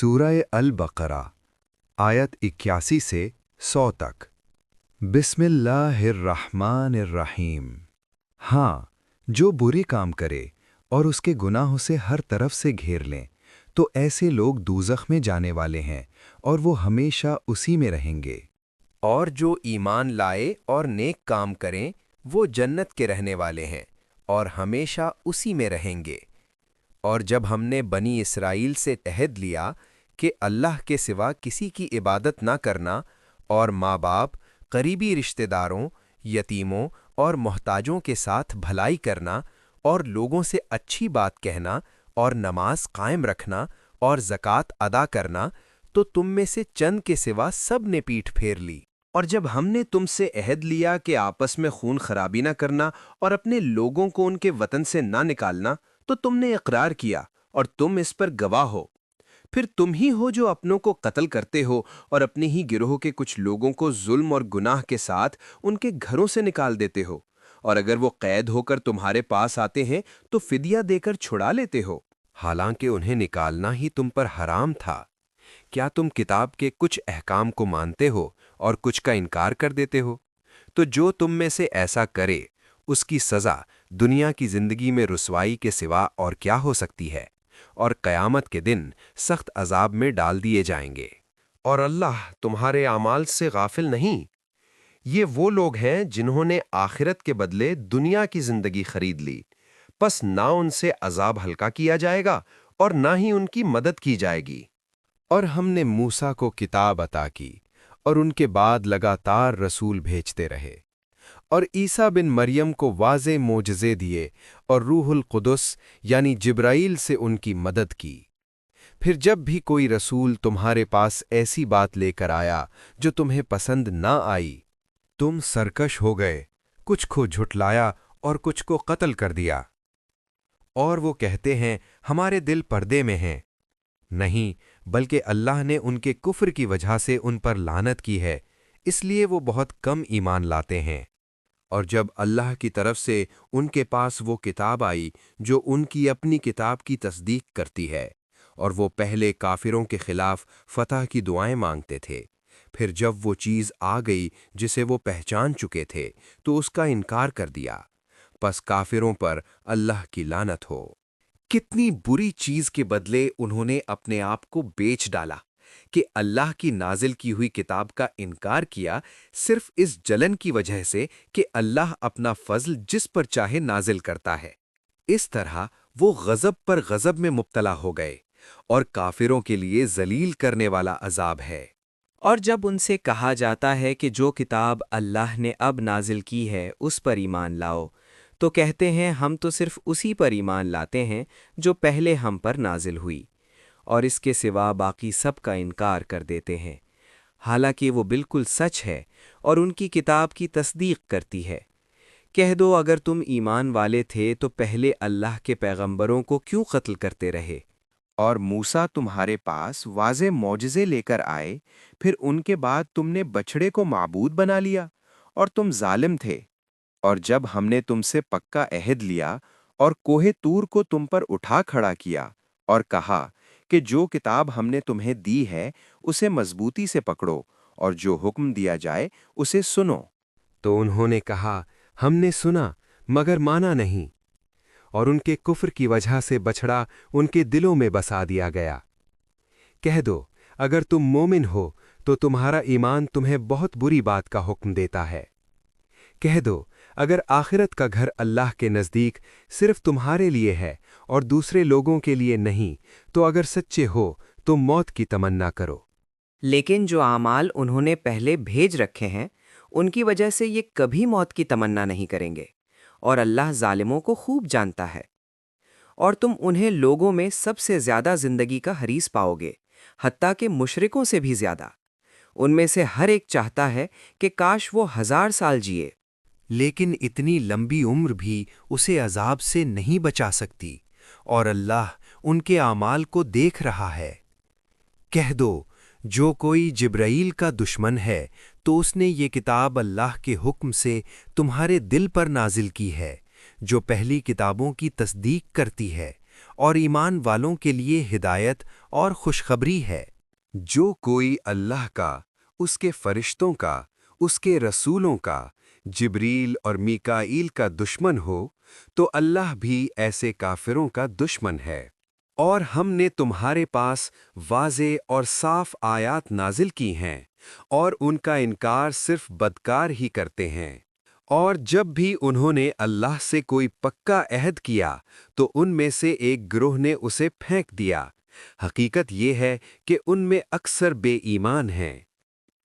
सूरह अल-बक़रा आयत 81 से 100 तक। बिस्मिल्लाहिर्रहमानिर्रहीम। हाँ, जो बुरे काम करे और उसके गुनाहों से हर तरफ से घेर लें, तो ऐसे लोग दूज़ख में जाने वाले हैं और वो हमेशा उसी में रहेंगे। और जो ईमान लाए और नेक काम करें, वो जन्नत के रहने वाले हैं और हमेशा उसी में रहेंगे। और जब हमने बनी इसराइल से अहद लिया कि अल्लाह के सिवा किसी की इबादत ना करना और माँ बाप, करीबी रिश्तेदारों, यतीमों और मोहताजों के साथ भलाई करना और लोगों से अच्छी बात कहना और नमाज कायम रखना और ज़कात अदा करना, तो तुम में से चंद के सिवा सब ने पीठ फेर ली। और जब हमने तुमसे अहद लिया कि आपस में खून खराबी ना करना और अपने लोगों को उनके वतन से ना निकालना, तो तुमने इकरार किया और तुम इस पर गवाह हो। फिर तुम ही हो जो अपनों को कत्ल करते हो और अपने ही गिरोह के कुछ लोगों को जुल्म और गुनाह के साथ उनके घरों से निकाल देते हो, और अगर वो कैद होकर तुम्हारे पास आते हैं तो फिदिया देकर छुड़ा लेते हो, हालांकि उन्हें निकालना ही तुम पर हराम था। क्या तुम किताब के कुछ अहकाम को मानते हो और कुछ का इनकार कर देते हो? तो जो तुम में से ऐसा करे, उसकी सज़ा दुनिया की ज़िंदगी में रुसवाई के सिवा और क्या हो सकती है, और क़यामत के दिन सख्त अज़ाब में डाल दिए जाएंगे। और अल्लाह तुम्हारे आमाल से गाफिल नहीं। ये वो लोग हैं जिन्होंने आखिरत के बदले दुनिया की ज़िंदगी खरीद ली, बस ना उनसे अज़ाब हल्का किया जाएगा और ना ही उनकी मदद की जाएगी। और हमने मूसा को किताब अता की और उनके बाद लगातार रसूल भेजते रहे, और ईसा बिन मरियम को वाज़े मोजज़े दिए और रूहुल कुदस यानी जिब्राईल से उनकी मदद की। फिर जब भी कोई रसूल तुम्हारे पास ऐसी बात लेकर आया जो तुम्हें पसंद ना आई, तुम सरकश हो गए, कुछ को झुठलाया और कुछ को कत्ल कर दिया। और वो कहते हैं हमारे दिल पर्दे में हैं। नहीं, बल्कि अल्लाह ने उनके कुफ्र की वजह से उन पर लानत की है, इसलिए वो बहुत कम ईमान लाते हैं। और जब अल्लाह की तरफ से उनके पास वो किताब आई जो उनकी अपनी किताब की तस्दीक करती है, और वो पहले काफिरों के खिलाफ फतह की दुआएं मांगते थे, फिर जब वो चीज़ आ गई जिसे वो पहचान चुके थे तो उसका इनकार कर दिया। बस काफिरों पर अल्लाह की लानत हो। कितनी बुरी चीज के बदले उन्होंने अपने आप को बेच डाला कि अल्लाह की नाजिल की हुई किताब का इनकार किया, सिर्फ इस जलन की वजह से कि अल्लाह अपना फजल जिस पर चाहे नाजिल करता है। इस तरह वो गजब पर गजब में मुब्तला हो गए, और काफिरों के लिए जलील करने वाला अजाब है। और जब उनसे कहा जाता है कि जो किताब अल्लाह ने अब नाजिल की है उस पर ईमान लाओ, तो कहते हैं हम तो सिर्फ उसी पर ईमान लाते हैं जो पहले हम पर नाजिल हुई, और इसके सिवा बाकी सब का इनकार कर देते हैं, हालांकि वो बिल्कुल सच है और उनकी किताब की तस्दीक करती है। कह दो, अगर तुम ईमान वाले थे तो पहले अल्लाह के पैगंबरों को क्यों कत्ल करते रहे? और मूसा तुम्हारे पास वाज़े मौजज़े लेकर आए, फिर उनके बाद तुमने बछड़े को माबूद बना लिया, और तुम जालिम थे। और जब हमने तुमसे पक्का अहद लिया और कोहे तूर को तुम पर उठा खड़ा किया और कहा कि जो किताब हमने तुम्हें दी है उसे मजबूती से पकड़ो और जो हुक्म दिया जाए उसे सुनो, तो उन्होंने कहा हमने सुना मगर माना नहीं, और उनके कुफ्र की वजह से बछड़ा उनके दिलों में बसा दिया गया। कह दो, अगर तुम मोमिन हो तो तुम्हारा ईमान तुम्हें बहुत बुरी बात का हुक्म देता है। कह दो, अगर आखिरत का घर अल्लाह के नज़दीक सिर्फ तुम्हारे लिए है और दूसरे लोगों के लिए नहीं, तो अगर सच्चे हो तो मौत की तमन्ना करो। लेकिन जो आमाल उन्होंने पहले भेज रखे हैं उनकी वजह से ये कभी मौत की तमन्ना नहीं करेंगे, और अल्लाह जालिमों को खूब जानता है। और तुम उन्हें लोगों में सबसे ज़्यादा ज़िंदगी का हरीस पाओगे, हत्ता के मुशरिकों से भी ज़्यादा। उनमें से हर एक चाहता है कि काश वो 1000 साल जिए, लेकिन इतनी लंबी उम्र भी उसे अजाब से नहीं बचा सकती, और अल्लाह उनके आमाल को देख रहा है। कह दो, जो कोई जिब्राईल का दुश्मन है तो उसने ये किताब अल्लाह के हुक्म से तुम्हारे दिल पर नाजिल की है, जो पहली किताबों की तस्दीक करती है اور ایمان والوں کے لیے ہدایت اور خوشخبری ہے۔ جو کوئی اللہ کا، اس کے فرشتوں کا، اس کے رسولوں کا، جبریل اور میکائیل کا دشمن ہو تو اللہ بھی ایسے کافروں کا دشمن ہے۔ اور ہم نے تمہارے پاس واضح اور صاف آیات نازل کی ہیں، اور ان کا انکار صرف بدکار ہی کرتے ہیں۔ اور جب بھی انہوں نے اللہ سے کوئی پکا عہد کیا تو ان میں سے ایک گروہ نے اسے پھینک دیا۔ حقیقت یہ ہے کہ ان میں اکثر بے ایمان ہیں۔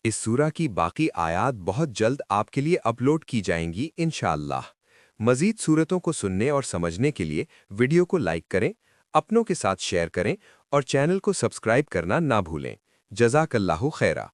اس سورہ کی باقی آیات بہت جلد آپ کے لیے اپلوڈ کی جائیں گی انشاءاللہ۔ مزید سورتوں کو سننے اور سمجھنے کے لیے ویڈیو کو لائک کریں، اپنوں کے ساتھ شیئر کریں اور چینل کو سبسکرائب کرنا نہ بھولیں۔ جزاک اللہ خیرہ۔